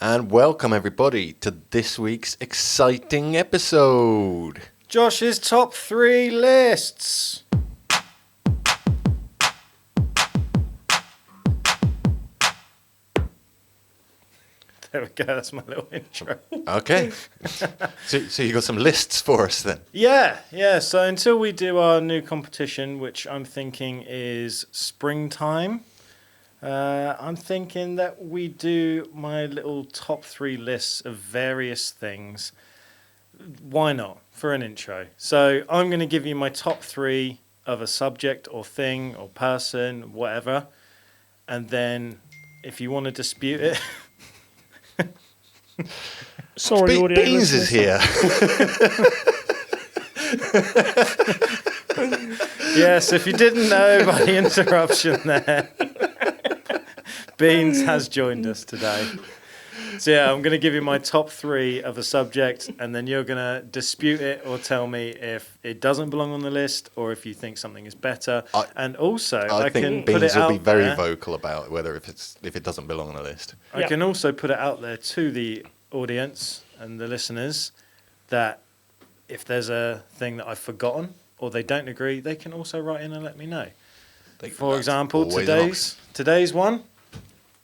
And welcome everybody to this week's exciting episode. Josh's top 3 lists. There we go, that's my little intro. Okay. so you got some lists for us then? Yeah. So until we do our new competition, which I'm thinking is springtime, I'm thinking that we do my little top 3 lists of various things. Why not? For an intro. So I'm going to give you my top 3 of a subject or thing or person, whatever. And then if you want to dispute it... Sorry, audio Beanz is here. Yes, if you didn't know by the interruption there, Beanz has joined us today. So yeah, I'm going to give you my top 3 of a subject, and then you're going to dispute it or tell me if it doesn't belong on the list or if you think something is better. And also, I think can put it Beanz will out be very there. vocal about whether if it doesn't belong on the list. I can also put it out there to the audience and the listeners that if there's a thing that I've forgotten or they don't agree, they can also write in and let me know. For example, today's one,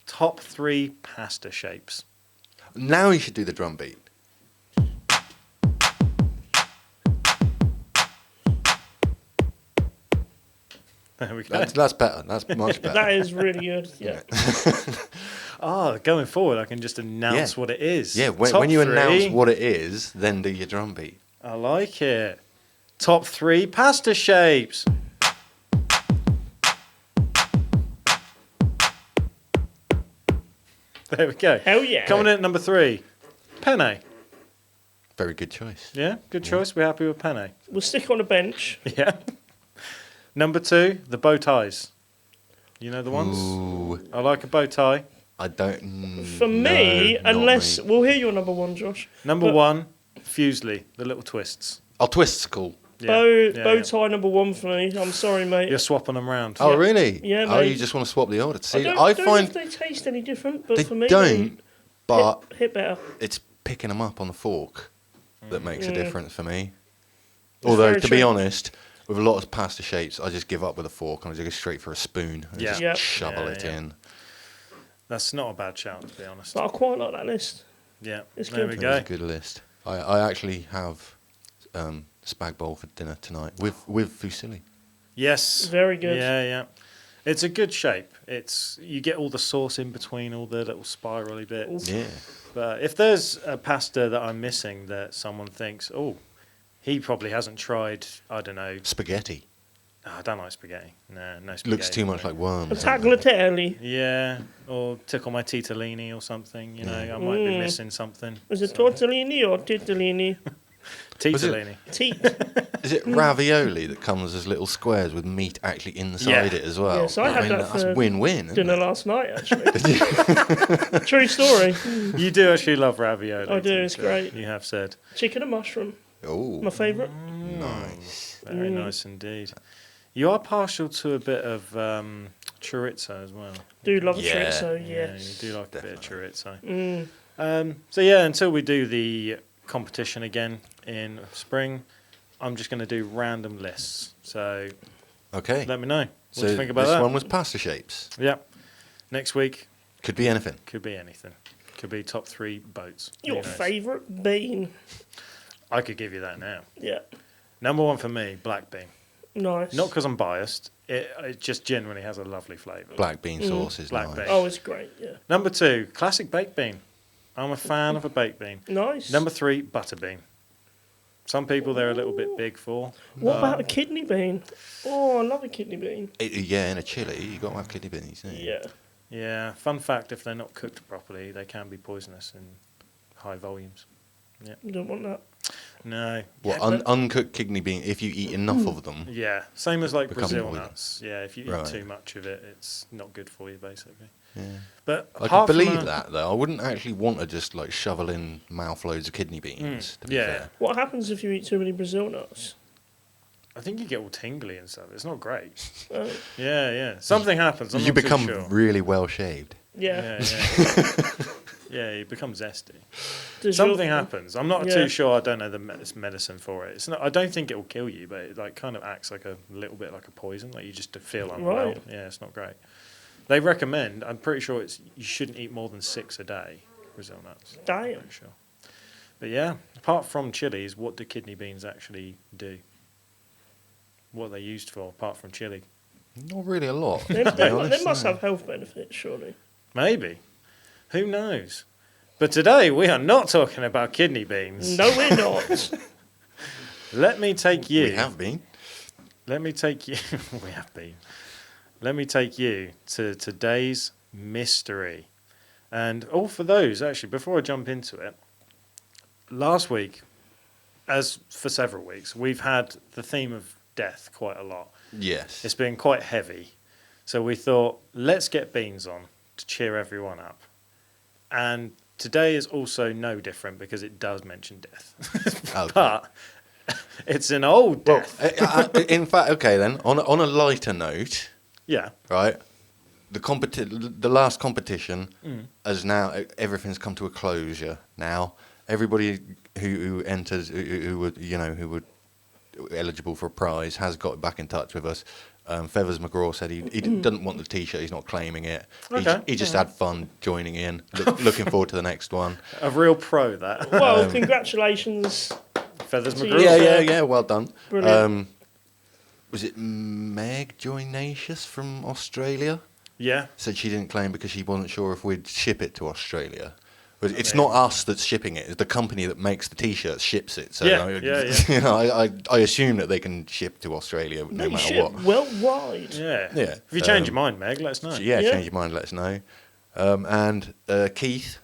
top 3 pasta shapes. Now you should do the drum beat. There we go. That's better. That's much better. That is really good. Yeah. Going forward, I can just announce what it is. Yeah, Top when you 3, announce what it is, then do your drum beat. I like it. Top 3 pasta shapes. There we go. Hell yeah. Coming in at number 3, penne. Very good choice. Yeah, good choice. We're happy with penne. We'll stick on a bench. Yeah. Number 2, the bow ties. You know the ones? Ooh, I like a bow tie. I don't. For me, no, not unless... me. We'll hear your number 1, Josh. Number But- 1, Fusely, the little twists. Oh, twist's cool. Bow tie number 1 for me. I'm sorry, mate. You're swapping them round. Oh, really? Yeah, Oh, mate. you just want to swap the order. I See, don't, I don't find know if they taste any different, but they for me, don't, but hit better. it's picking them up on the fork that makes a Mm. difference for me. It's Although, very to be true. honest, with a lot of pasta shapes, I just give up with a fork and I just go straight for a spoon and Yeah. just Yeah. shovel Yeah, it yeah. in. That's not a bad shout, to be honest. But I quite like that list. Yeah, It's there good. we It was a go. good list. I actually have spag bowl for dinner tonight with fusilli. Yes. Very good. Yeah. It's a good shape. You get all the sauce in between all the little spirally bits. Yeah. But if there's a pasta that I'm missing that someone thinks, oh, he probably hasn't tried, I don't know. Spaghetti. Oh, I don't like spaghetti. No spaghetti. Looks too much like A worms. doesn't it? tagliatelle. Yeah, or tickle my titellini or something. You know, I might be Mm. missing something. Is it tortellini or titellini? Titellini. Teat. Is it ravioli that comes as little squares with meat actually inside it as well? Yes, I had that that's for win-win. isn't Dinner it? last night, actually. True story. You do actually love ravioli. I do, to be it's fair. great. You have said. Chicken and mushroom. Oh, My favourite. nice. Very nice indeed. You are partial to a bit of chorizo as well. Do love a Yeah. chorizo, Yeah, yes. you do like a bit of chorizo. Mm. So yeah, until we do the competition again in spring, I'm just going to do random lists. So Okay. let me know. What So do you think about this that? one was pasta shapes. Yeah. Next week Could be anything. could be anything. Could be top 3 boats. Who Your knows? favourite bean. I could give you that now. Yeah. Number 1 for me, black bean. Nice. Not because I'm biased. It just generally has a lovely flavour. Black bean sauce is Black nice. bean. Oh, it's great, yeah. Number 2, classic baked bean. I'm a fan of a baked bean. Nice. Number 3, butter bean. Some people they're a little bit big for. What about a kidney bean? Oh, I love a kidney bean. Yeah, in a chili, you got to have kidney beans. don't you? Yeah. Yeah, fun fact, if they're not cooked properly, they can be poisonous in high volumes. You don't want that. No. What, Yeah, but- uncooked kidney bean, if you eat enough of them, yeah, same as like Become Brazil poison. nuts. Yeah, if you eat Right. too much of it, it's not good for you, basically. yeah. But I apart could from believe that, though. I wouldn't actually want to just, like, shovel in mouthloads of kidney beans, to be yeah. fair. What happens if you eat too many Brazil nuts? I think you get all tingly and stuff. It's not great. Oh, Yeah. Something happens. I'm You not too become sure. really well shaved. yeah. Yeah. Yeah, you become zesty. Does Something your- happens. I'm not Yeah. too sure. I don't know the medicine for it. It's not. I don't think it will kill you, but it like kind of acts like a little bit like a poison. Like you just feel unwell. Right. Yeah, it's not great. They recommend. I'm pretty sure you shouldn't eat more than 6 a day. Brazil nuts. Damn. Pretty sure. But yeah, apart from chilies, what do kidney beans actually do? What are they used for apart from chili? Not really a lot. They, to be they, honest, they must no. have health benefits, surely. Maybe. Who knows? But today we are not talking about kidney beans. No, we're not. Let me take you. We have been. Let me take you. We have been. Let me take you to today's mystery. And all for those, actually, before I jump into it, last week, as for several weeks, we've had the theme of death quite a lot. Yes. It's been quite heavy. So we thought, let's get Beanz on to cheer everyone up. And today is also no different because it does mention death. Okay. But it's an old Well, death. in fact, okay then. On a lighter note, Yeah. right? The last competition has now everything's come to a closure. Now everybody who enters, who were eligible for a prize, has got back in touch with us. Feathers McGraw said he doesn't want the T-shirt. He's not claiming it. Okay. He just had fun joining in. Looking forward to the next one. A real pro, that. Well, congratulations. Feathers So McGraw. Yeah. Well done. Brilliant. Was it Meg Joynacious from Australia? Yeah. Said she didn't claim because she wasn't sure if we'd ship it to Australia. But it's not us that's shipping it; it's the company that makes the T-shirts ships it. So Yeah, you know, I assume that they can ship to Australia no They matter ship what. worldwide. Yeah. Yeah. If you change your mind, Meg, let us know. So, yeah, Yeah. change your mind, let us know. And Keith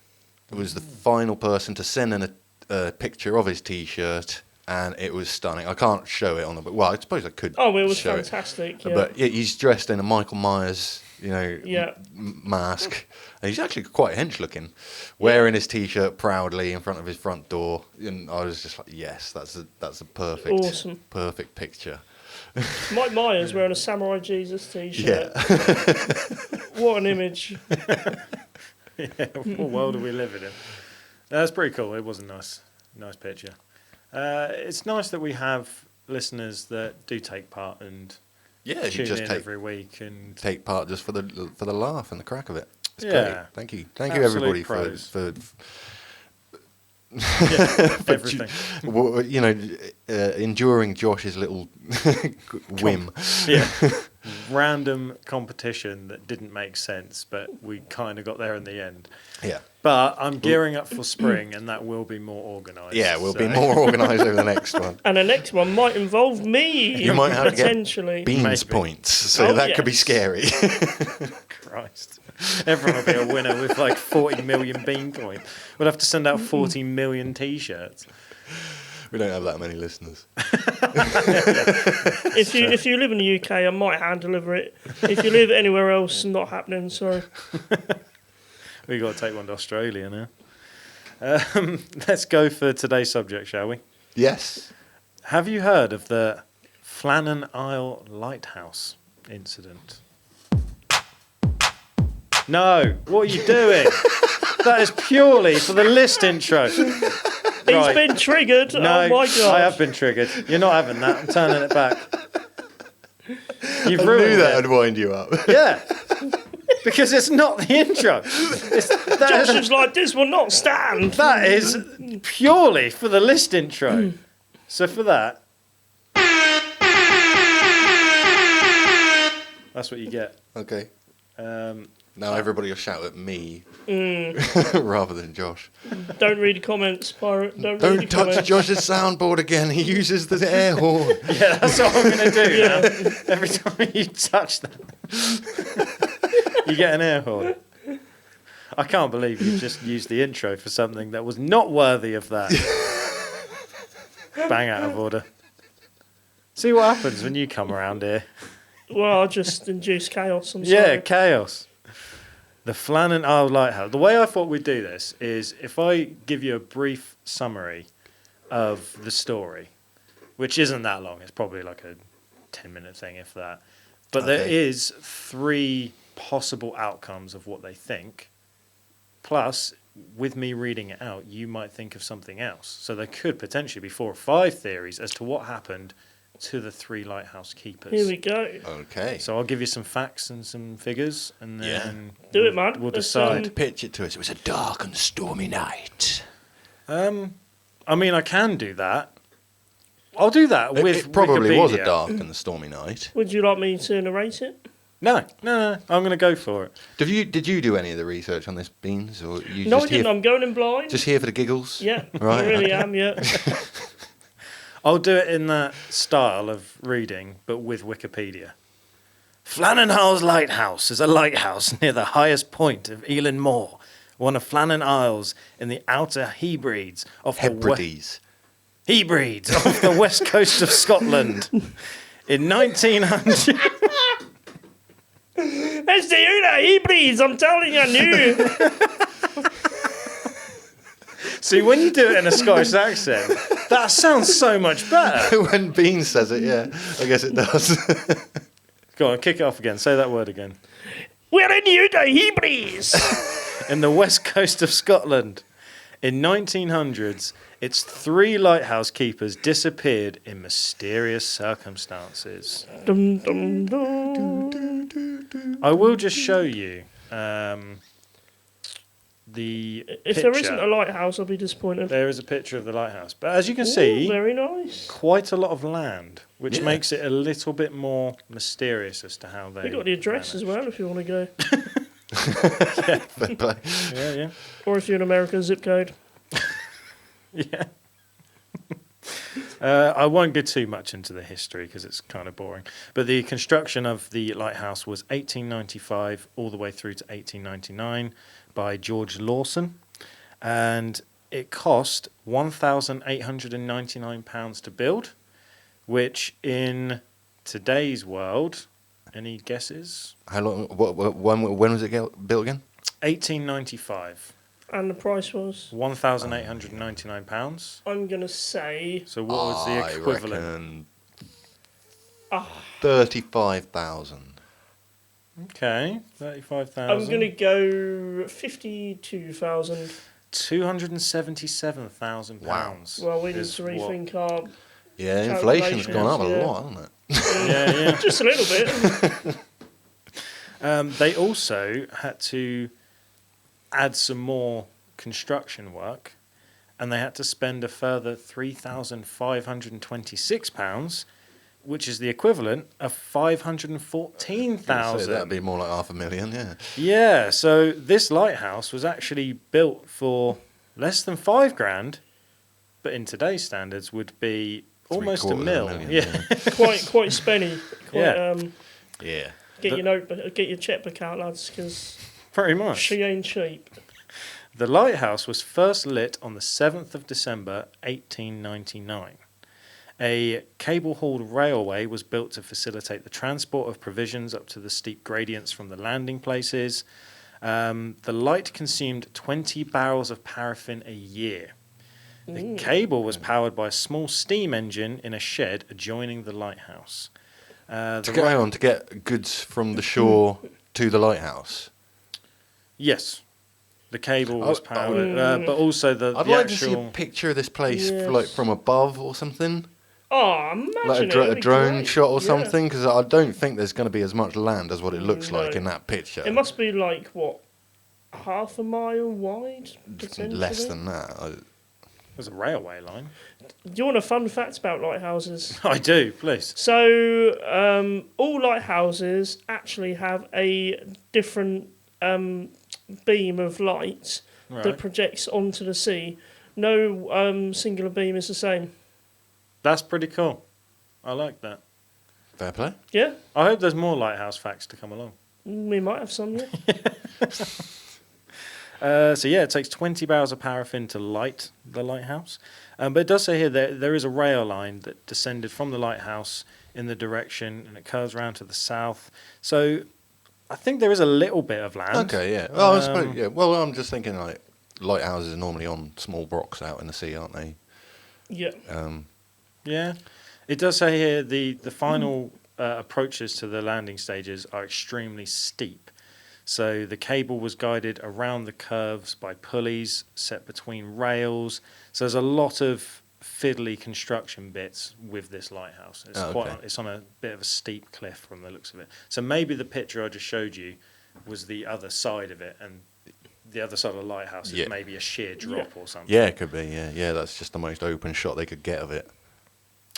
was the final person to send in a picture of his T-shirt, and it was stunning. I can't show it on the, well, I suppose I could. Oh, it was show fantastic. Yeah. But yeah, he's dressed in a Michael Myers, Yeah. mask. And he's actually quite hench looking, wearing his T-shirt proudly in front of his front door. And I was just like, yes, that's a perfect, Awesome. perfect picture. Mike Myers wearing a Samurai Jesus T-shirt. Yeah. What an image. Yeah, what world are we living in? That's pretty cool. It was a nice picture. It's nice that we have listeners that do take part and Yeah, you tune just in take every week and take part just for the laugh and the crack of it. It's Yeah. great. Thank you Absolute everybody pros. for yeah, everything. enduring Josh's little whim. Yeah, random competition that didn't make sense, but we kind of got there in the end. Yeah. But I'm gearing up for spring, and that will be more organised. Yeah, we'll be so- more organised over the next one. And the next one might involve me. You might have to get potentially. Beanz Maybe. points, so Oh, that could be yes. scary. Christ. Everyone will be a winner with like 40 million bean points. We'll have to send out 40 million T-shirts. We don't have that many listeners. If you live in the UK, I might hand deliver it. If you live anywhere else, not happening. Sorry. We've got to take one to Australia now. Let's go for today's subject, shall we? Yes. Have you heard of the Flannan Isle Lighthouse incident? No, what are you doing? That is purely for the list intro. He's Right. been triggered. No, Oh my god. I have been triggered. You're not having that. I'm turning it back. You've I ruined knew that it. would wind you up. Yeah. Because it's not the intro. That Josh is- was like, this will not stand. that is purely for the list intro. So for that, that's what you get. Okay. Um, Now everybody will shout at me rather than Josh. Don't read the comments, pirate. Don't read Don't the touch comments. Josh's soundboard again. He uses the air horn. yeah, that's what I'm going to do Yeah. now. Every time you touch that, you get an air horn. I can't believe you just used the intro for something that was not worthy of that. Bang out of order. See what happens when you come around here. Well, I just induced chaos. I'm Yeah, sorry. chaos. The Flannan Isle Lighthouse. The way I thought we'd do this is if I give you a brief summary of the story, which isn't that long, it's probably like a 10-minute thing, if that. But there Okay. is 3 possible outcomes of what they think. Plus, with me reading it out, you might think of something else. So there could potentially be 4 or 5 theories as to what happened to the 3 lighthouse keepers. Here we go. Okay. So I'll give you some facts and some figures, and then Do it, man. We'll Let's, decide. Pitch it to us. It was a dark and stormy night. I mean, I can do that. I'll do that with It probably Wikipedia. was a dark and stormy night. Would you like me to narrate it? No. I'm going to go for it. Did you do any of the research on this, Beans, or you No, I just didn't. here? I'm going in blind. Just here for the giggles? Yeah, Right, I really okay. am, yeah. I'll do it in that style of reading, but with Wikipedia. Flannenhal's Lighthouse is a lighthouse near the highest point of Elan Moor, one of Flannan Isles in the Outer Hebrides off Hebrides. Hebrides off the west coast of Scotland. In 1900, It's the Una Hebrides, I'm telling you, I knew. see, when you do it in a Scottish accent, that sounds so much better. When Beans says it, yeah, I guess it does. Go on, kick it off again. Say that word again. We're in Una Hebrides. In the west coast of Scotland. In 1900s, its 3 lighthouse keepers disappeared in mysterious circumstances. Dum, dum, dum. I will just show you the If picture. there isn't a lighthouse, I'll be disappointed. There is a picture of the lighthouse. But as you can Ooh, see, very nice. quite a lot of land, which Yeah. makes it a little bit more mysterious as to how they... We got the address as well if you want to go. Fair play. Yeah. Or if you're in America, zip code. Yeah. I won't go too much into the history because it's kind of boring. But the construction of the lighthouse was 1895 all the way through to 1899 by George Lawson. And it cost £1,899 to build, which in today's world, any guesses? How long? When was it built again? 1895. And the price was? £1,899. I'm going to say... So what was the equivalent? Reckon Ah. 35,000. Okay, 35,000. I'm going to go 52,000. £277,000. Wow. Well, we need is to what- rethink our... Yeah, inflation's gone up a Yeah. lot, hasn't it? Yeah. Just a little bit. They also had to add some more construction work, and they had to spend a further £3,526, which is the equivalent of So £514,000. that'd be more like $500,000, yeah. Yeah, so this lighthouse was actually built for less than £5,000, but in today's standards would be almost a mil. $750,000, Yeah. quite spenny. Quite, Yeah. Yeah. Get your checkbook out, lads, because Pretty much. she ain't cheap. The lighthouse was first lit on the 7th of December 1899. A cable-hauled railway was built to facilitate the transport of provisions up to the steep gradients from the landing places. The light consumed 20 barrels of paraffin a year. The cable was powered by a small steam engine in a shed adjoining the lighthouse. To get goods from the shore to the lighthouse. Yes, the cable was powered, but also the I'd the like actual... to see a picture of this place, Yes. like from above or something, Oh, imagine like it. a It'd be drone great. shot or Yeah. something. Because I don't think there's going to be as much land as what it looks like No. in that picture. It must be like, what, half a mile wide? Less potentially? than that. There's a railway line. Do you want a fun fact about lighthouses? I do, please. So, all lighthouses actually have a different beam of light Right. that projects onto the sea. No singular beam is the same. That's pretty cool. I like that. Fair play. Yeah, I hope there's more lighthouse facts to come along. we might have some, yeah. So yeah, it takes 20 barrels of paraffin to light the lighthouse. But it does say here that there is a rail line that descended from the lighthouse in the direction, and it curves around to the south. So I think there is a little bit of land. Okay, yeah. Well, I suppose, yeah. Well, I'm just thinking like lighthouses are normally on small rocks out in the sea, aren't they? Yeah. Yeah. It does say here the final approaches to the landing stages are extremely steep. So the cable was guided around the curves by pulleys set between rails. So there's a lot of fiddly construction bits with this lighthouse. It's it's on a bit of a steep cliff from the looks of it. So maybe the picture I just showed you was the other side of it, and the other side of the lighthouse is maybe a sheer drop or something. Yeah, it could be. Yeah, that's just the most open shot they could get of it.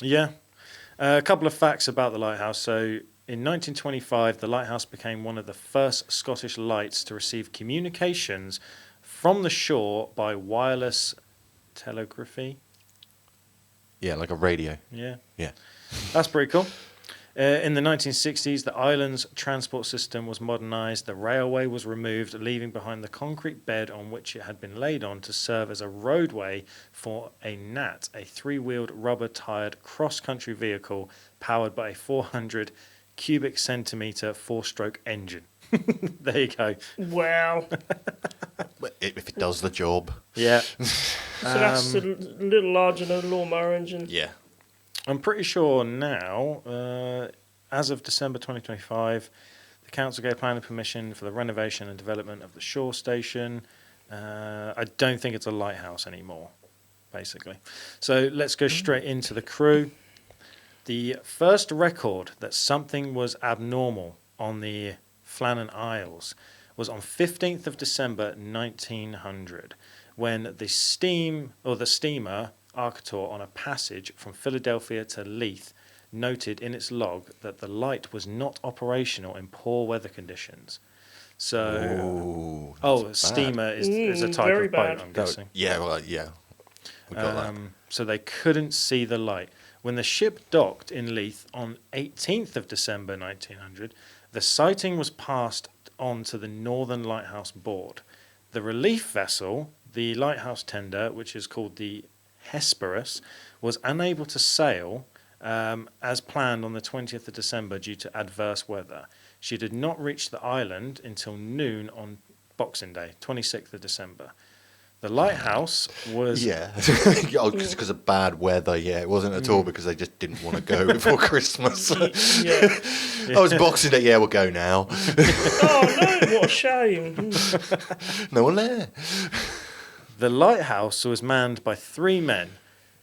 Yeah. A couple of facts about the lighthouse. So in 1925, the lighthouse became one of the first Scottish lights to receive communications from the shore by wireless telegraphy. Yeah, like a radio. Yeah. Yeah. That's pretty cool. In the 1960s, the island's transport system was modernised. The railway was removed, leaving behind the concrete bed on which it had been laid on to serve as a roadway for a NAT, a three-wheeled, rubber-tyred cross-country vehicle powered by a 400 cubic centimetre four-stroke engine. There you go. Wow. If it does the job. Yeah. So that's a little larger than a lawnmower engine. Yeah. I'm pretty sure now, as of December 2025, the council gave planning permission for the renovation and development of the shore station. I don't think it's a lighthouse anymore, basically. So let's go straight into the crew. The first record that something was abnormal on the Flannan Isles was on 15th of December 1900, when the steamer Arctur on a passage from Philadelphia to Leith noted in its log that the light was not operational in poor weather conditions. So, a steamer is a type of boat, I'm guessing. Yeah, well, yeah. We got that. So they couldn't see the light. When the ship docked in Leith on 18th of December 1900, the sighting was passed on to the Northern Lighthouse Board. The relief vessel, the lighthouse tender, which is called the Hesperus, was unable to sail as planned on the 20th of December due to adverse weather. She did not reach the island until noon on Boxing Day, 26th of December. The lighthouse was... Yeah, because of bad weather, yeah. It wasn't at all because they just didn't want to go before Christmas. Yeah. Oh, it's Boxing Day, yeah, we'll go now. Oh, no, what a shame. No one there. The lighthouse was manned by three men,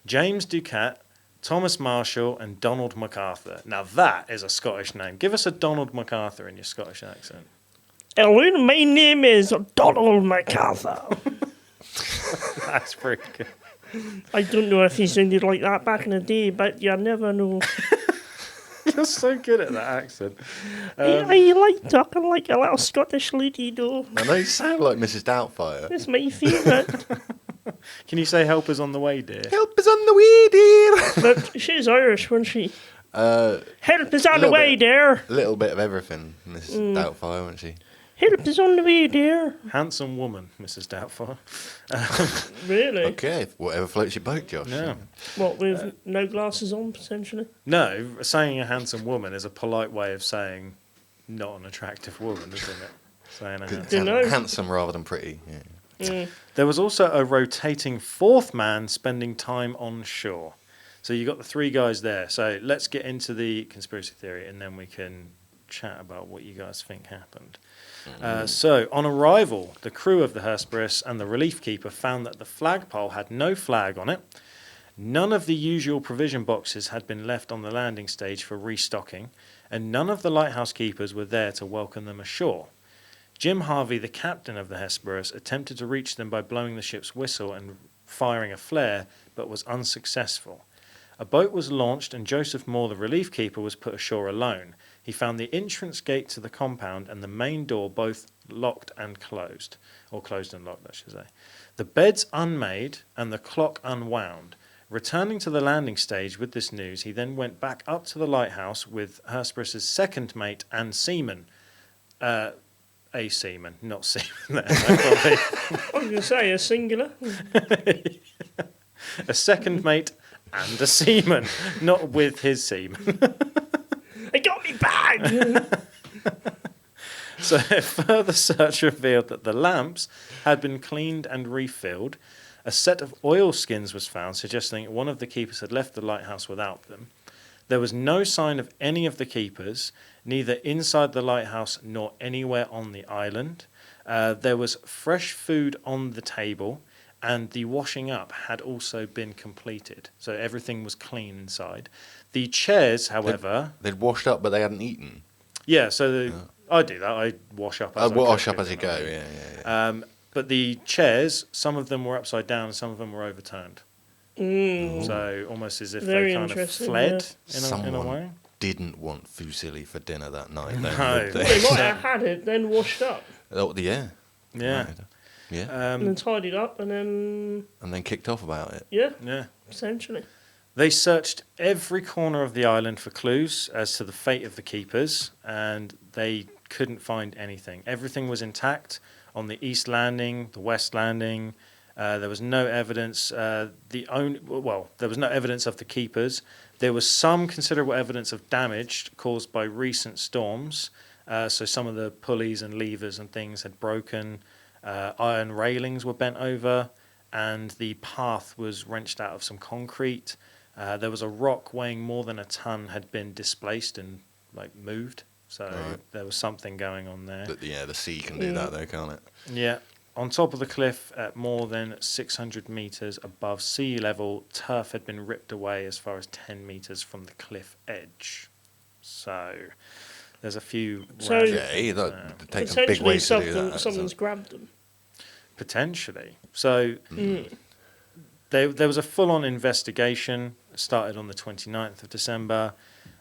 James Ducat, Thomas Marshall and Donald MacArthur. Now that is a Scottish name. Give us a Donald MacArthur in your Scottish accent. Hello, my name is Donald MacArthur. That's pretty good. I don't know if he sounded like that back in the day, but you never know. You're so good at that accent. I like talking like a little Scottish lady, though. I know you sound like Mrs. Doubtfire. It's my favourite. Can you say help us on the way, dear? Help is on the way, dear. But she's Irish, wasn't she? Help is on the little way, bit. dear. A little bit of everything, Mrs. Doubtfire, wasn't she? Help is on the way, dear. Handsome woman, Mrs. Doubtfire. Really? Okay, whatever floats your boat, Josh. Yeah. What, with no glasses on, potentially? No, saying a handsome woman is a polite way of saying not an attractive woman, isn't it? Saying a handsome. Handsome rather than pretty, yeah. There was also a rotating fourth man spending time on shore. So you got the three guys there. So let's get into the conspiracy theory and then we can chat about what you guys think happened. So on arrival, the crew of the Hesperus and the relief keeper found that the flagpole had no flag on it. None of the usual provision boxes had been left on the landing stage for restocking, and none of the lighthouse keepers were there to welcome them ashore. Jim Harvey, the captain of the Hesperus, attempted to reach them by blowing the ship's whistle and firing a flare, but was unsuccessful. A boat was launched and Joseph Moore, the relief keeper, was put ashore alone. He found the entrance gate to the compound and the main door both locked and closed, or closed and locked, I should say. The beds unmade and the clock unwound. Returning to the landing stage with this news, he then went back up to the lighthouse with Hesperus's second mate and seaman. A seaman, not seaman there. I was going to say a singular. A second mate and a seaman, not with his seaman. They got me back! So a further search revealed that the lamps had been cleaned and refilled. A set of oilskins was found, suggesting one of the keepers had left the lighthouse without them. There was no sign of any of the keepers. neither inside the lighthouse nor anywhere on the island. There was fresh food on the table, and the washing up had also been completed. So everything was clean inside. The chairs, however... They'd washed up, but they hadn't eaten. Yeah, so I do that. I wash up as I wash cook, up as you go, yeah. But the chairs, some of them were upside down and some of them were overturned. So almost as if Very they kind of fled in a way. Didn't want fusilli for dinner that night. No. Then, They might have had it, then washed up. Oh, yeah. Yeah. Yeah. And then tidied up and then kicked off about it. Yeah. Essentially. They searched every corner of the island for clues as to the fate of the keepers, and they couldn't find anything. Everything was intact on the east landing, the west landing. There was no evidence. There was no evidence of the keepers. There was some considerable evidence of damage caused by recent storms. So some of the pulleys and levers and things had broken. Iron railings were bent over, and the path was wrenched out of some concrete. There was a rock weighing more than a ton had been displaced and moved. So there was something going on there. The sea can do that though, can't it? Yeah. On top of the cliff, at more than 600 metres above sea level, turf had been ripped away as far as 10 metres from the cliff edge. So there's a few... That takes a big way to do that. Someone's grabbed them. Potentially. So there was a full-on investigation. It started on the 29th of December,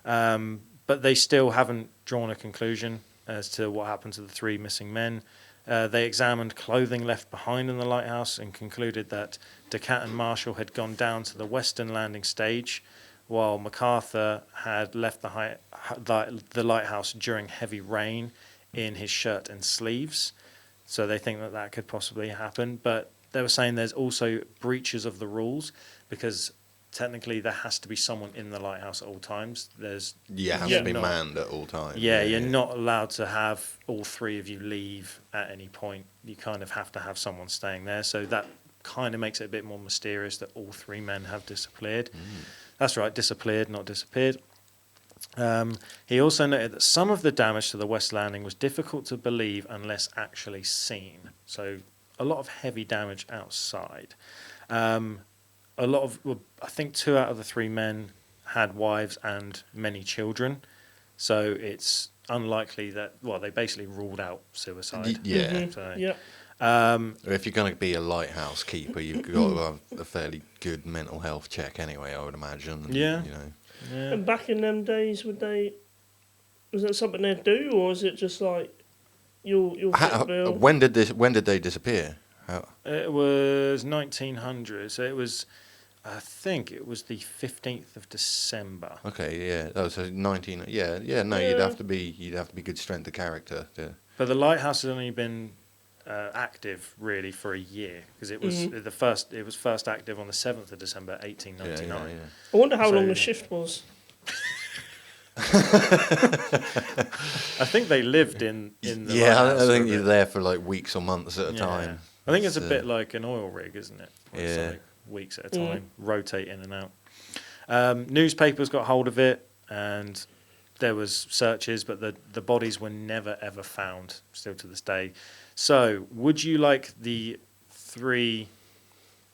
but they still haven't drawn a conclusion as to what happened to the 3 missing men. They examined clothing left behind in the lighthouse and concluded that Decat and Marshall had gone down to the western landing stage, while MacArthur had left the lighthouse during heavy rain in his shirt and sleeves. So they think that could possibly happen. But they were saying there's also breaches of the rules, because technically there has to be someone in the lighthouse at all times. Has to be manned at all times. You're not allowed to have all 3 of you leave at any point. You kind of have to have someone staying there. So that kind of makes it a bit more mysterious that all 3 men have disappeared. That's right, disappeared, not disappeared. He also noted that some of the damage to the west landing was difficult to believe unless actually seen. So a lot of heavy damage outside. I think 2 out of the 3 men had wives and many children, so it's unlikely that, they basically ruled out suicide. If you're going to be a lighthouse keeper, you've got to have a fairly good mental health check anyway, I would imagine. And back in them days, was that something they'd do, or is it just like you'll fit bill? When did they disappear? It was 1900, so it was... I think it was the 15th of December. Okay, yeah. Oh, so 19. Yeah. You'd have to be good strength of character. But the lighthouse has only been active really for a year, because it was It was first active on the 7th of December, 1899. Yeah. I wonder how long the shift was. I think they lived in the lighthouse. I think you're there for weeks or months at a time. I think it's a bit like an oil rig, isn't it? Yeah. Weeks at a time, rotate in and out. Newspapers got hold of it, and there was searches, but the bodies were never ever found, still to this day. So, would you like the 3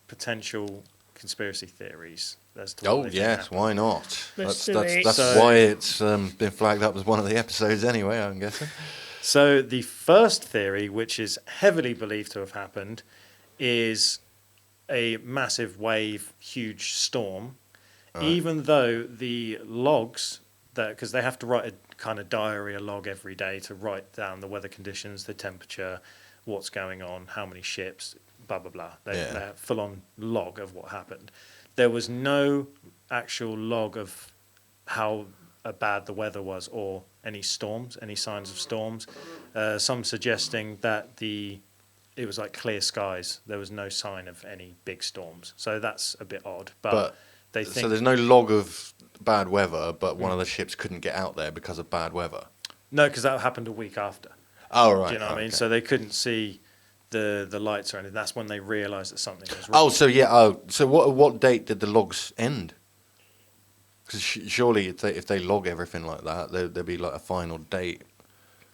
potential conspiracy theories as to what yes, why not? That's why it's been flagged up as one of the episodes anyway, I'm guessing. So the first theory, which is heavily believed to have happened, is a massive wave, huge storm, even though the logs, because they have to write a kind of diary, a log every day to write down the weather conditions, the temperature, what's going on, how many ships, blah, blah, blah. They have full-on log of what happened. There was no actual log of how bad the weather was, or any storms, any signs of storms. Some suggesting that it was like clear skies. There was no sign of any big storms. So that's a bit odd. But they think... So there's no log of bad weather, but one of the ships couldn't get out there because of bad weather? No, because that happened a week after. Oh, right. Do you know what I mean? So they couldn't see the lights or anything. That's when they realised that something was wrong. So what date did the logs end? Because surely if they log everything like that, there'd be like a final date.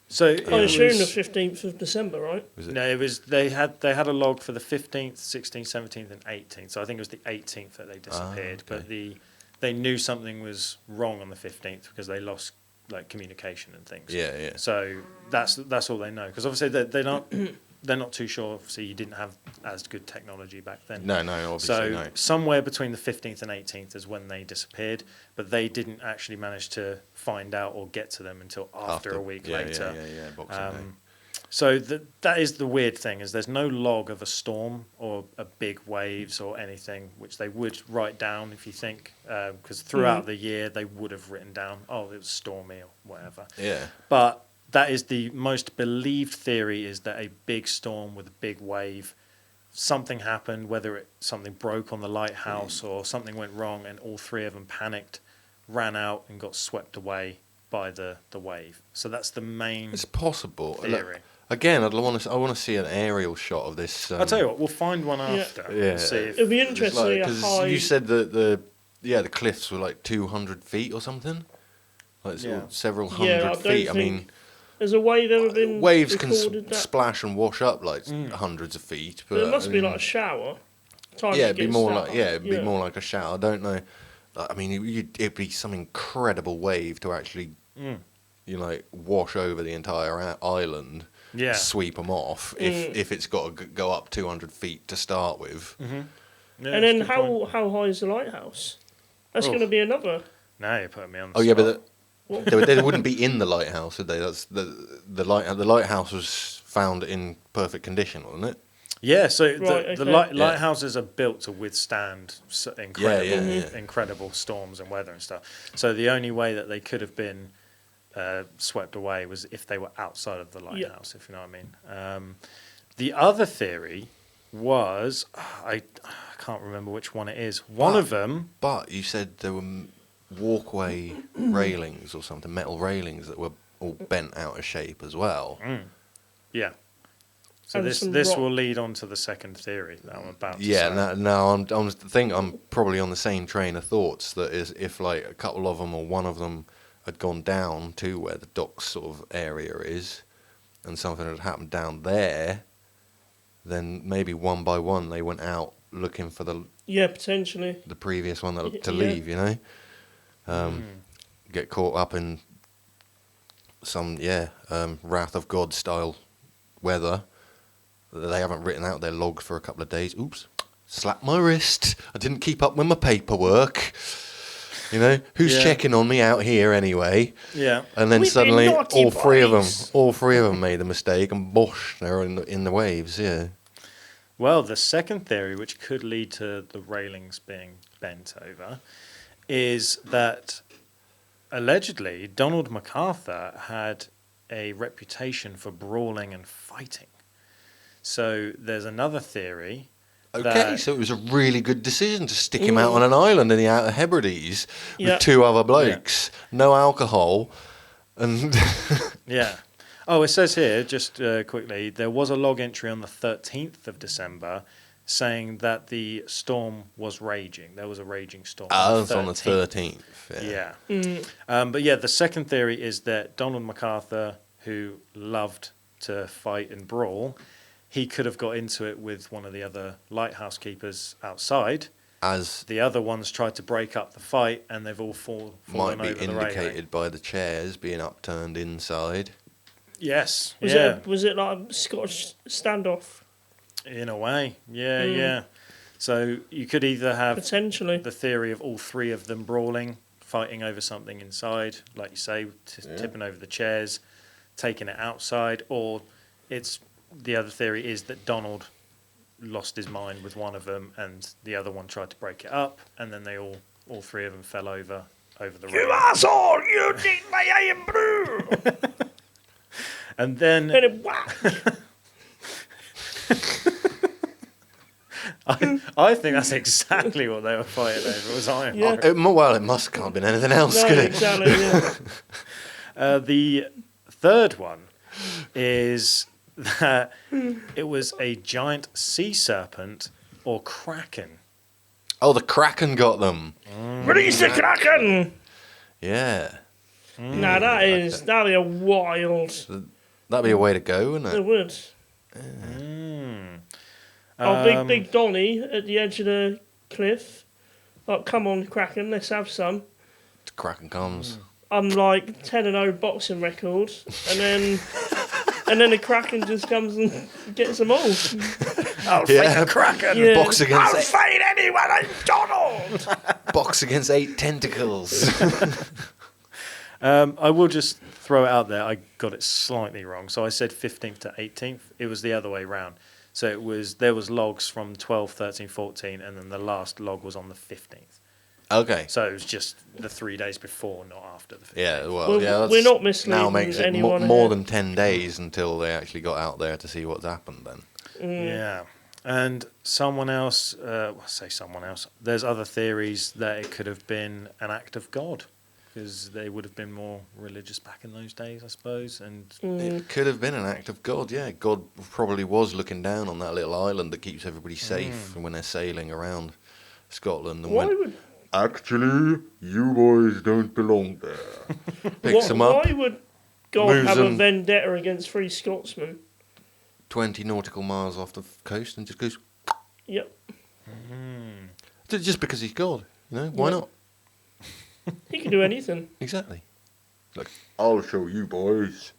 So I assume the 15th of December, right? Was it? No, it was they had a log for the 15th, 16th, 17th, and 18th. So I think it was the 18th that they disappeared. okay. But they knew something was wrong on the 15th because they lost like communication and things. Yeah. So that's all they know, because obviously they're not too sure. Obviously, you didn't have as good technology back then. No, obviously So no. somewhere between the 15th and 18th is when they disappeared, but they didn't actually manage to find out or get to them until after a week later. Yeah, Boxing Day. So that is the weird thing, is there's no log of a storm or a big waves or anything, which they would write down if you think, because throughout the year they would have written down, oh, it was stormy or whatever. Yeah. But that is the most believed theory, is that a big storm with a big wave, something happened, whether something broke on the lighthouse or something went wrong, and all three of them panicked, ran out and got swept away by the wave. So that's the main It's possible. theory. Look, again, I want to see an aerial shot of this. I'll tell you what, we'll find one after. Yeah. And see if, It'll be interesting to see a Because high. you said that the cliffs were like 200 feet or something, like Yeah. several Yeah, I hundred don't feet. I think mean, Has a wave ever been waves can recorded that? splash and wash up like hundreds of feet. But There must be I mean, like a shower. Time yeah, it it'd be gets more that like up. it'd be more like a shower. I don't know. I mean, it'd be some incredible wave to actually, wash over the entire island, Yeah. sweep them off. If it's got to go up 200 feet to start with. Yeah, And that's then a good point. how high is the lighthouse? That's Oh. going to be another. Now you're putting me on the Oh yeah, spot. but they wouldn't be in the lighthouse, would they? That's the lighthouse was found in perfect condition, wasn't it? Yeah, so Right, the okay. lighthouses are built to withstand incredible storms and weather and stuff. So the only way that they could have been swept away was if they were outside of the lighthouse, if you know what I mean. The other theory was, I can't remember which one it is. One of them... But you said there were walkway railings or something, metal railings that were all bent out of shape as well. Yeah. So And this some will rock. lead on to the second theory that I'm about to Yeah, say. no, I'm probably on the same train of thoughts. That is, if like a couple of them or one of them had gone down to where the docks sort of area is, and something had happened down there, then maybe one by one they went out looking for the Potentially. previous one to Yeah. leave. Get caught up in some Wrath of God style weather. They haven't written out their logs for a couple of days. Oops, slap my wrist. I didn't keep up with my paperwork. Who's Yeah. checking on me out here anyway? Yeah. And then We've been suddenly, naughty all three boys. of them made a mistake, and bosh, they're in the waves. Yeah. Well, the second theory, which could lead to the railings being bent over, is that allegedly Donald MacArthur had a reputation for brawling and fighting. So there's another theory. Okay, so it was a really good decision to stick him out on an island in the Outer Hebrides with Yeah. two other blokes, no alcohol, and Yeah. Oh, it says here, just quickly, there was a log entry on the 13th of December saying that the storm was raging. There was a raging storm. it's on the 13th. Yeah. But yeah, the second theory is that Donald MacArthur, who loved to fight and brawl, he could have got into it with one of the other lighthouse keepers outside. As The other ones tried to break up the fight, and they've all fallen might be over the railing. indicated by the chairs being upturned inside. Yes. Was it like a Scottish standoff? In a way. Yeah. So you could either have Potentially. the theory of all three of them brawling, fighting over something inside, like you say, tipping over the chairs, taking it outside, or the other theory is that Donald lost his mind with one of them, and the other one tried to break it up, and then they all three of them fell over the You railing. asshole! You did my iron brew! And then And it whack! I think that's exactly what they were fighting over. Was iron. Yeah. It must can't have been anything else, No, could it? exactly, yeah. The third one is that it was a giant sea serpent or kraken. Oh, the Kraken got them. Release the Kraken! Yeah. Now that'd be a wild. That'd be a way to go, wouldn't It it? would. Big Donny at the edge of the cliff. Like, come on, Kraken, let's have some. The Kraken comes. I'm like 10-0 boxing record, and then the Kraken just comes and gets them all. I'll fight the Kraken. Yeah. Box against I'll fight anyone named Donald. box against 8 tentacles. I will just throw it out there. I got it slightly wrong. So I said 15th to 18th. It was the other way round. So there was logs from 12, 13, 14, and then the last log was on the 15th. Okay. So it was just the 3 days before, not after the 15th. Yeah, well, We're, we're not misleading now makes it anyone more here. than 10 days until they actually got out there to see what's happened then. Yeah. And someone else, there's other theories that it could have been an act of God, because they would have been more religious back in those days, I suppose. And It could have been an act of God, yeah. God probably was looking down on that little island that keeps everybody safe when they're sailing around Scotland. And Why went, would actually, you boys don't belong there. Picks them up, Why would God moves have a them- vendetta against 3 Scotsmen? 20 nautical miles off the coast and just goes, Yep. just because he's God, you know, why Yeah. not? He can do anything. Exactly. Like, I'll show you boys.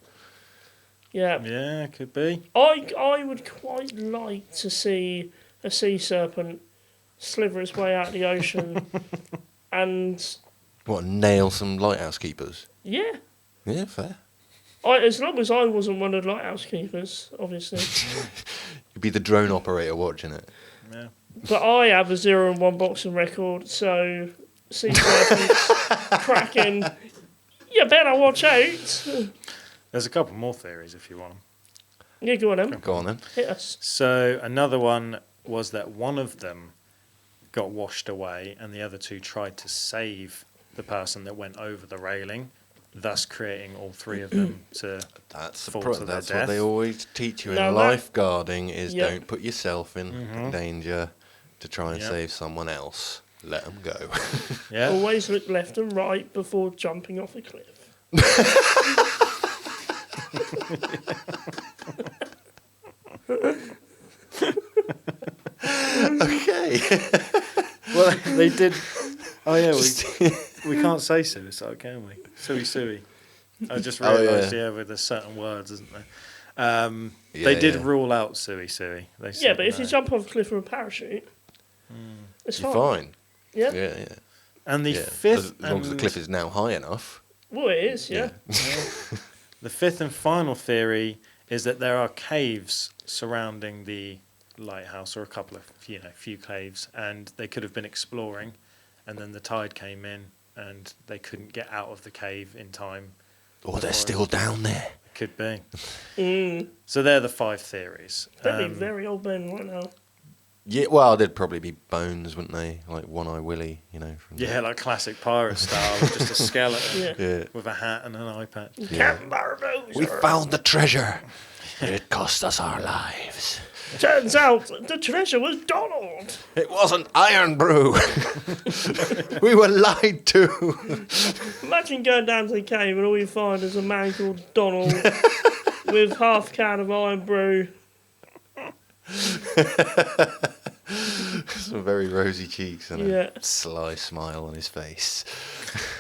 Yeah. yeah, it could be. I would quite like to see a sea serpent slither its way out of the ocean and What, nail some lighthouse keepers? yeah. Yeah, fair. As long as I wasn't one of the lighthouse keepers, obviously. You'd be the drone operator watching it. Yeah. But I have a 0-1 boxing record, so sea serpents, Kraken, you better watch out. There's a couple more theories if you want them. Yeah, go on then. Go on then. Hit us. So another one was that one of them got washed away and the other two tried to save the person that went over the railing, thus creating all three of them to That's fall to their that's death. what they always teach you in Now that- lifeguarding is Yep. don't put yourself in danger to try and Yep. save someone else. Let them go. Yeah. Always look left and right before jumping off a cliff. Okay. Well, they did. Oh yeah, we can't say suicide, can we? Sui. I just Oh, realised, yeah. with there's certain words, isn't there? Yeah, They did yeah. rule out sui. They Yeah, said but if you no. jump off a cliff with a parachute, it's You're fine. fine. Yeah? Yeah, yeah. And the yeah. fifth, As long as the and- cliff is now high enough. Well, it is, yeah. the fifth and final theory is that there are caves surrounding the lighthouse, or a couple of, few caves, and they could have been exploring, and then the tide came in, and they couldn't get out of the cave in time. Or they're still down there. Could be. Mm. So they're the 5 theories. They'd be very old men right now. Yeah, well, there'd probably be bones, wouldn't they? Like One Eye Willie, from Yeah, like classic pirate style, with just a skeleton Yeah. Yeah. with a hat and an eye patch. Captain Barbosa. We found the treasure. It cost us our lives. Turns out the treasure was Donald. It wasn't Iron Brew. We were lied to. Imagine going down to the cave and all you find is a man called Donald with half a can of iron brew. Some very rosy cheeks and Yeah. a sly smile on his face.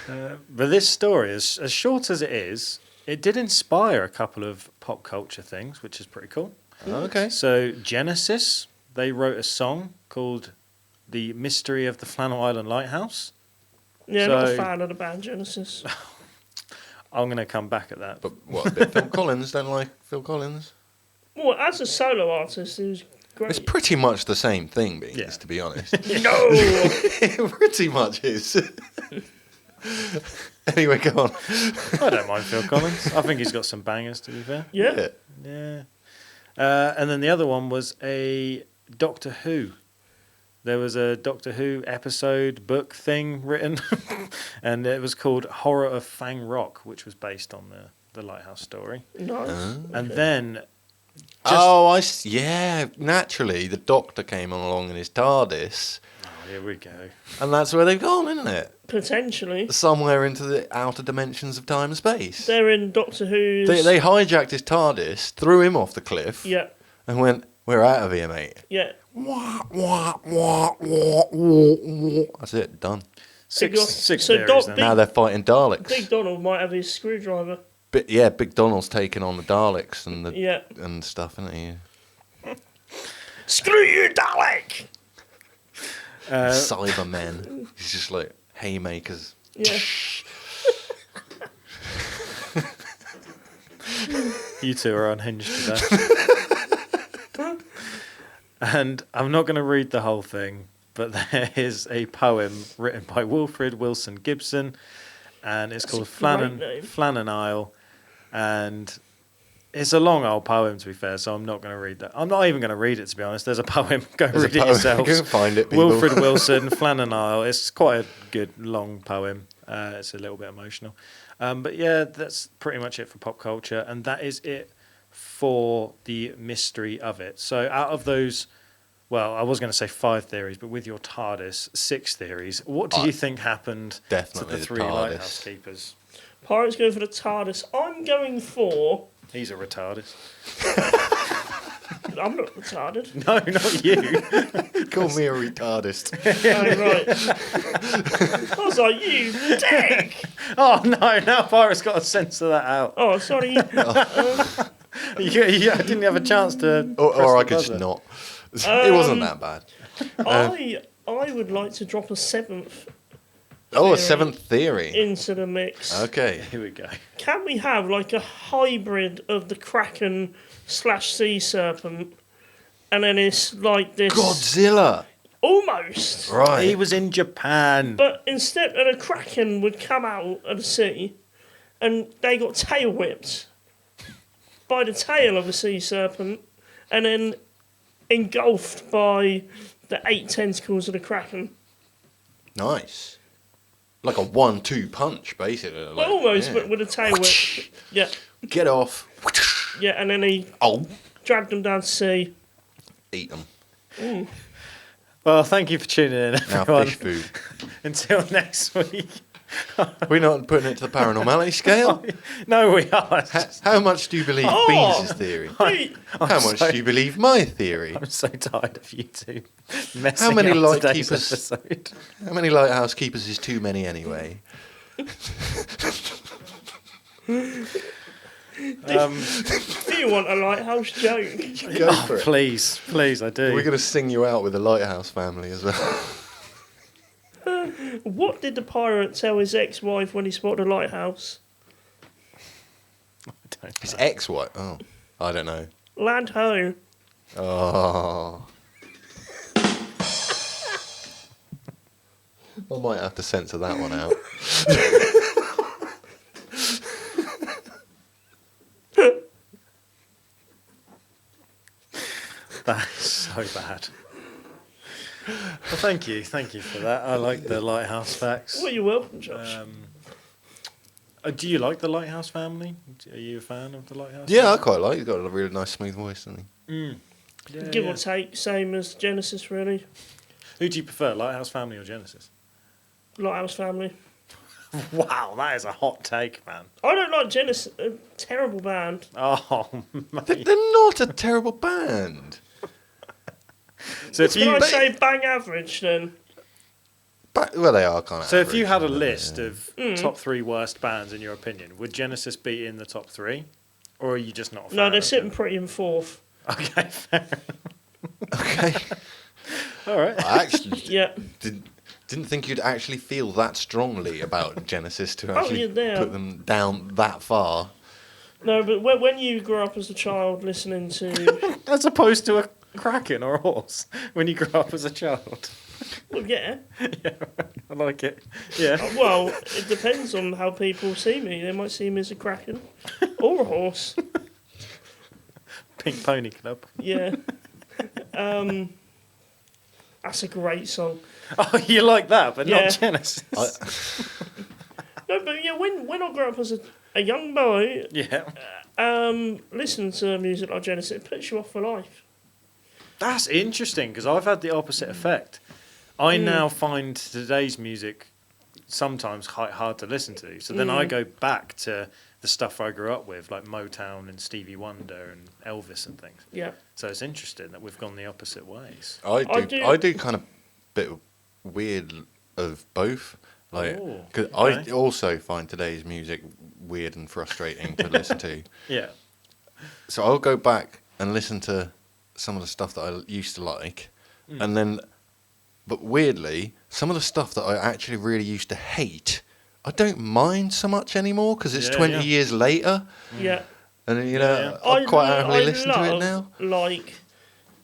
But this story, as short as it is, it did inspire a couple of pop culture things, which is pretty cool. Okay. So Genesis, they wrote a song called "The Mystery of the Flannel Island Lighthouse." Yeah, not a So- fan of the band Genesis. I'm going to come back at that. But what, a bit Phil Collins? Don't like Phil Collins? Well, as a solo artist, he was great. It's pretty much the same thing, Beanz, Yeah. to be honest. No! It pretty much is. Anyway, go on. I don't mind Phil Collins. I think he's got some bangers, to be fair. Yeah. Yeah. And then the other one was a Doctor Who. There was a Doctor Who episode book thing written, and it was called Horror of Fang Rock, which was based on the Lighthouse story. Nice. And then, Naturally, the Doctor came along in his TARDIS. here we go. And that's where they've gone, isn't it? Potentially. Somewhere into the outer dimensions of time and space. They're in Doctor Who's... They hijacked his TARDIS, threw him off the cliff, Yeah, and went, "We're out of here, mate." yeah. That's it, done. Six So theories Doc- then. Big- Now they're fighting Daleks. Big Donald might have his screwdriver. Big Donald's taking on the Daleks and Yeah. and stuff, isn't he? Screw you, Dalek! Cybermen. He's just like haymakers. Yeah. You two are unhinged today. And I'm not going to read the whole thing, but there is a poem written by Wilfred Wilson Gibson, and it's called great name. Flannan Isle, and it's a long old poem, to be fair, so I'm not going to read that. I'm not even going to read it, to be honest. There's a poem. Go There's a read it poem. yourselves. Go find it, people. Wilfred Wilson, Flannan Isle. It's quite a good, long poem. It's a little bit emotional. But yeah, that's pretty much it for pop culture, and that is it for the mystery of it. So out of those, well, I was going to say 5 theories, but with your TARDIS, 6 theories. What do you think happened Definitely to the 3 TARDIS. lighthouse keepers? Pirates going for the TARDIS. I'm going for... He's a retarded. I'm not retarded. No, not you. Call me a retardist. Oh, right. I was like, you dick! Oh no! Now Pirate's got to censor that out. Oh, sorry. You didn't have a chance to. Or I press the could just buzzer. not. It wasn't that bad. I would like to drop a 7th Oh, a Theory. 7th theory. into the mix. Okay. Here we go. Can we have like a hybrid of the Kraken / Sea Serpent, and then it's like this Godzilla. almost, Right. He was in Japan. but instead of the Kraken would come out of the sea, and they got tail whipped by the tail of a sea serpent, and then engulfed by the 8 tentacles of the Kraken. Nice. Like a 1-2 punch, basically. Like, Well, almost, yeah. but with a tail whip. Yeah, Get off. yeah, and then he Oh. dragged them down to sea. Eat them. Well, thank you for tuning in, Now everyone. fish food. Until next week. We're not putting it to the paranormality scale. No, we are. How much do you believe Oh. Beanz' theory? Hey, How much do you believe my theory? I'm so tired of you two messing How many up light today's keepers- episode. How many lighthouse keepers is too many anyway? do you want a lighthouse joke? Go for it. Please, I do. We're going to sing you out with the lighthouse family as well. What did the pirate tell his ex-wife when he spotted a lighthouse? His ex-wife? Oh, I don't know. Land ho. Oh. I might have to censor that one out. That's so bad. Well, thank you for that. I like the Lighthouse facts. Well, you're welcome, Josh. Do you like the Lighthouse family? Are you a fan of the Lighthouse? Yeah, I quite like it. He's got a really nice, smooth voice, doesn't he? Yeah, Give yeah. or take, same as Genesis, really. Who do you prefer, Lighthouse family or Genesis? Lighthouse family. Wow, that is a hot take, man. I don't like Genesis. A terrible band. Oh, mate. They're not a terrible band. So if Can you I say bang average then? But, well, they are kind of. So if you had a average, list of top 3 worst bands in your opinion, would Genesis be in the top 3, or are you just not a fan? No, they're of sitting them? pretty in 4th. Okay, fair. Okay. All right. I actually Yeah. didn't think you'd actually feel that strongly about Genesis to Oh, actually yeah, they are. put them down that far. No, but when you grew up as a child listening to... As opposed to a kraken or a horse when you grew up as a child. well, yeah. I like it. Yeah. Well, it depends on how people see me. They might see me as a kraken or a horse. Pink Pony Club. Yeah. That's a great song. Oh, you like that, but Yeah. not Genesis. No, but yeah, when I grew up as a young boy, Yeah. listening to music like Genesis, it puts you off for life. That's interesting because I've had the opposite effect. I now find today's music sometimes quite hard to listen to. So then I go back to the stuff I grew up with, like Motown and Stevie Wonder and Elvis and things. Yeah. So it's interesting that we've gone the opposite ways. I do kind of bit weird of both. Like, cause I also find today's music weird and frustrating to listen to. Yeah. So I'll go back and listen to some of the stuff that I used to like, and then, but weirdly, some of the stuff that I actually really used to hate, I don't mind so much anymore because it's 20 years later. Yeah. And, you know, I quite happily listen to it now. Like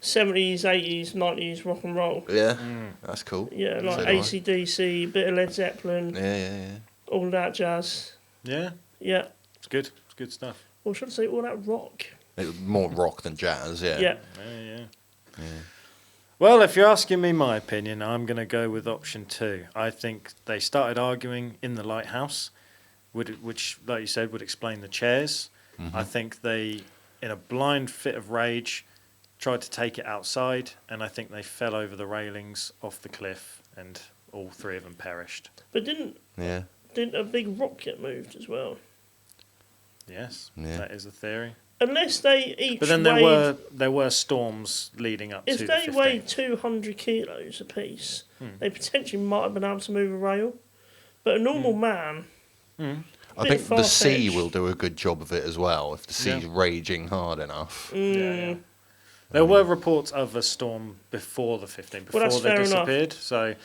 70s, 80s, 90s rock and roll. Yeah, that's cool. Yeah, like AC/DC, bit of Led Zeppelin. Yeah. All that jazz. Yeah. Yeah. It's good. It's good stuff. Or should I say all that rock? It was more rock than jazz, yeah. Yeah. Well, if you're asking me my opinion, I'm going to go with option 2. I think they started arguing in the lighthouse, which, like you said, would explain the chairs. I think they, in a blind fit of rage, tried to take it outside, and I think they fell over the railings off the cliff, and all 3 of them perished. But didn't a big rock get moved as well? Yes, that is a theory. Unless they each But then there were storms leading up to the 15th. If they weighed 200 kilos apiece, they potentially might have been able to move a rail. But a normal man... I think the sea will do a good job of it as well, if the sea's raging hard enough. Yeah. There were reports of a storm before the 15th, before they disappeared. Enough. So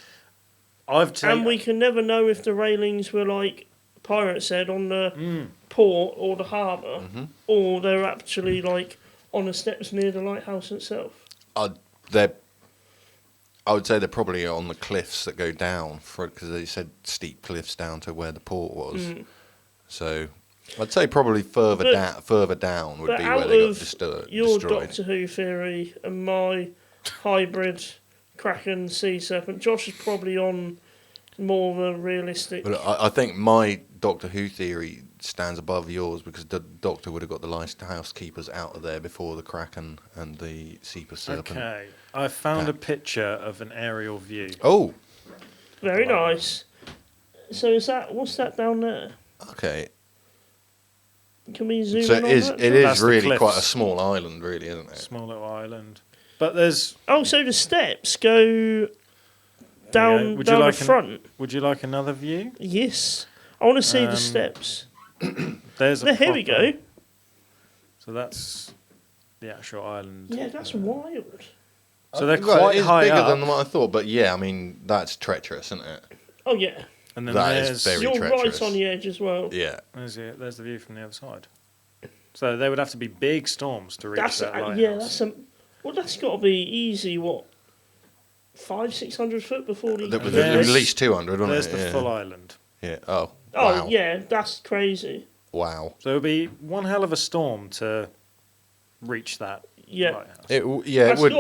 and we can never know if the railings were like Pirate said on the port or the harbour, or they're actually like on the steps near the lighthouse itself. I would say they're probably on the cliffs that go down, because they said steep cliffs down to where the port was. So I'd say probably further down would be where they got destroyed. Your Doctor Who theory and my hybrid Kraken sea serpent, Josh is probably on more of a realistic... But I think my Doctor Who theory stands above yours, because the Doctor would have got the lighthouse keepers out of there before the Kraken and the sea serpent. Okay, I found a picture of an aerial view. Oh! Very nice. So what's that down there? Okay. Can we zoom in on that? It is really quite a small island, really, isn't it? Small little island. But there's... Oh, so the steps go down the front. Would you like another view? Yes. I want to see the steps. Here we go. So that's the actual island. Yeah, that's wild. So they're quite high bigger up. than what I thought, but yeah, I mean, that's treacherous, isn't it? Oh, yeah. And then that is very You're treacherous. right on the edge as well. Yeah. There's the view from the other side. So they would have to be big storms to reach that lighthouse. Yeah, that's got to be easy, 500-600 foot before the... At least 200, wasn't it? There's the full island. Yeah. Oh, wow. Oh, yeah, that's crazy. Wow. So it would be one hell of a storm to reach that lighthouse. It would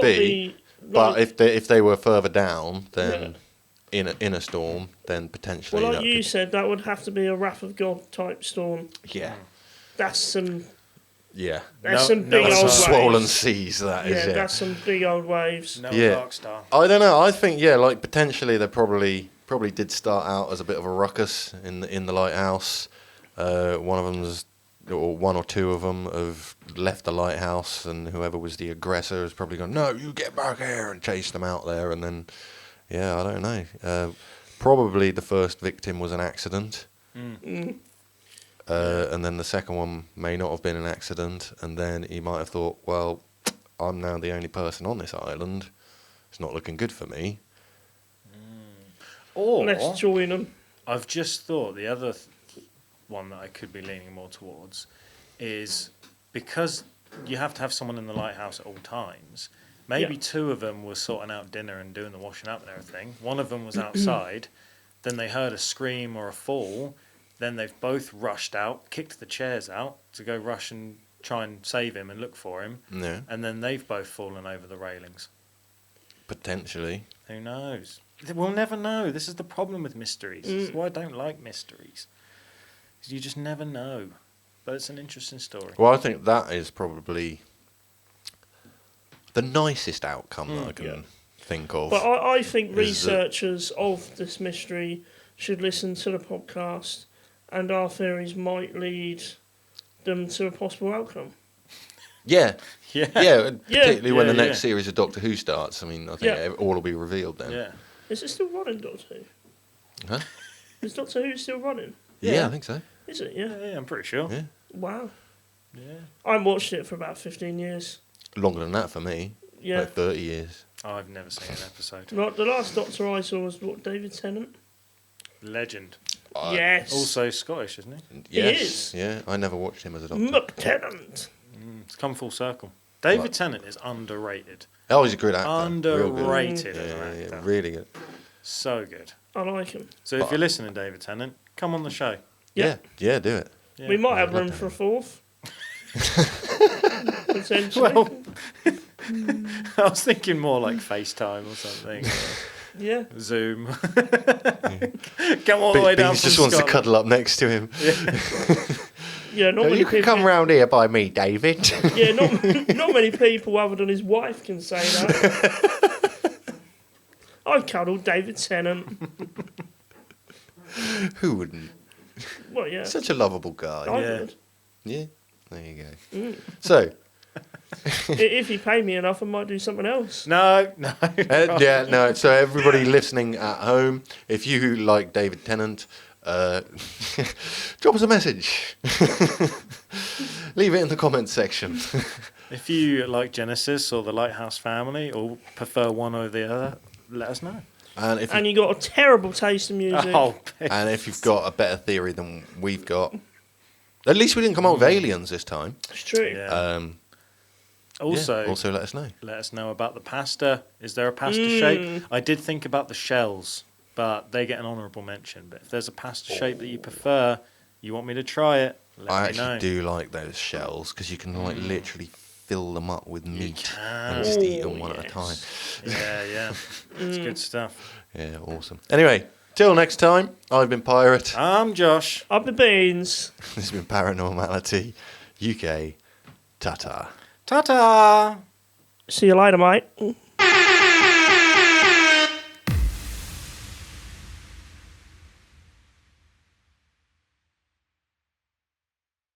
be. But if they were further down, then in a storm, then potentially... Well, like you said, that would have to be a Wrath of God type storm. Yeah. That's some... Yeah. That's some big old waves. Swollen seas, that is, Yeah, that's some big old waves. Dark Star. I don't know. I think, like, potentially they probably did start out as a bit of a ruckus in the lighthouse. One or two of them have left the lighthouse, and whoever was the aggressor has probably gone, no, you get back here, and chased them out there. And then, I don't know. Probably the first victim was an accident. And then the second one may not have been an accident, and then he might have thought, well, I'm now the only person on this island. It's not looking good for me. Or let's join them. I've just thought the other one that I could be leaning more towards is because you have to have someone in the lighthouse at all times. Maybe 2 of them were sorting out dinner and doing the washing up and everything. One of them was outside. Then they heard a scream or a fall. Then they've both rushed out, kicked the chairs out to go rush and try and save him and look for him. Yeah. And then they've both fallen over the railings. Potentially. Who knows? We'll never know. This is the problem with mysteries. This is why I don't like mysteries. You just never know. But it's an interesting story. Well, I think that is probably the nicest outcome that I can think of. But I think is that- researchers of this mystery should listen to the podcast, and our theories might lead them to a possible outcome. Yeah. Yeah. Yeah, particularly when Yeah, the next yeah. series of Doctor Who starts. I mean, I think Yeah. all will be revealed then. Yeah. Is it still running, Doctor Who? Huh? Is Doctor Who still running? Yeah, Yeah. I think so. Is it? Yeah, Yeah. I'm pretty sure. Yeah. Wow. Yeah. I haven't watched it for about 15 years. Longer than that for me. Yeah. Like 30 years. I've never seen an episode. Right, the last Doctor I saw was what, David Tennant? Legend. Yes. Also Scottish, isn't he? Yes. is. Yeah, I never watched him as a Doctor. McTennant. It's come full circle. David Right. Tennant is underrated. Oh, he's a good actor. Real good. Underrated as an Yeah, actor. really good. So good. I like him. So if you're listening, David Tennant, come on the show. Yeah, yeah, do it. Yeah. We might have I'd love room to for a fourth. Potentially. Well, I was thinking more like FaceTime or something. yeah. Zoom. Come all the way down Beanz from just wants to Scotland. cuddle up next to him. Yeah, not many You can people. come round here by me, David. Yeah, not many people other than his wife can say that. I cuddled David Tennant. Who wouldn't? Well, yeah. Such a lovable guy. I Yeah. would. Yeah, there you go. So, If you pay me enough, I might do something else. No. yeah, no. So everybody listening at home, if you like David Tennant, drop us a message. Leave it in the comments section. If you like Genesis or the Lighthouse Family or prefer one over the other, let us know. And if And you got a terrible taste in music. Oh, and if you've got a better theory than we've got, at least we didn't come up with aliens this time. It's true. yeah. Also, also let us know. let us know about the pasta. Is there a pasta shape? I did think about the shells, but they get an honourable mention. But if there's a pasta shape that you prefer, you want me to try it, let I me actually know. do like those shells because you can like literally fill them up with meat can. and just eat Oh, them one at a time. Yeah. It's good stuff. Yeah, awesome. Anyway, till next time, I've been Pirate. I'm Josh. Up the beans. This has been Paranormality UK. Ta-ta. Ta-ta! See you later, mate.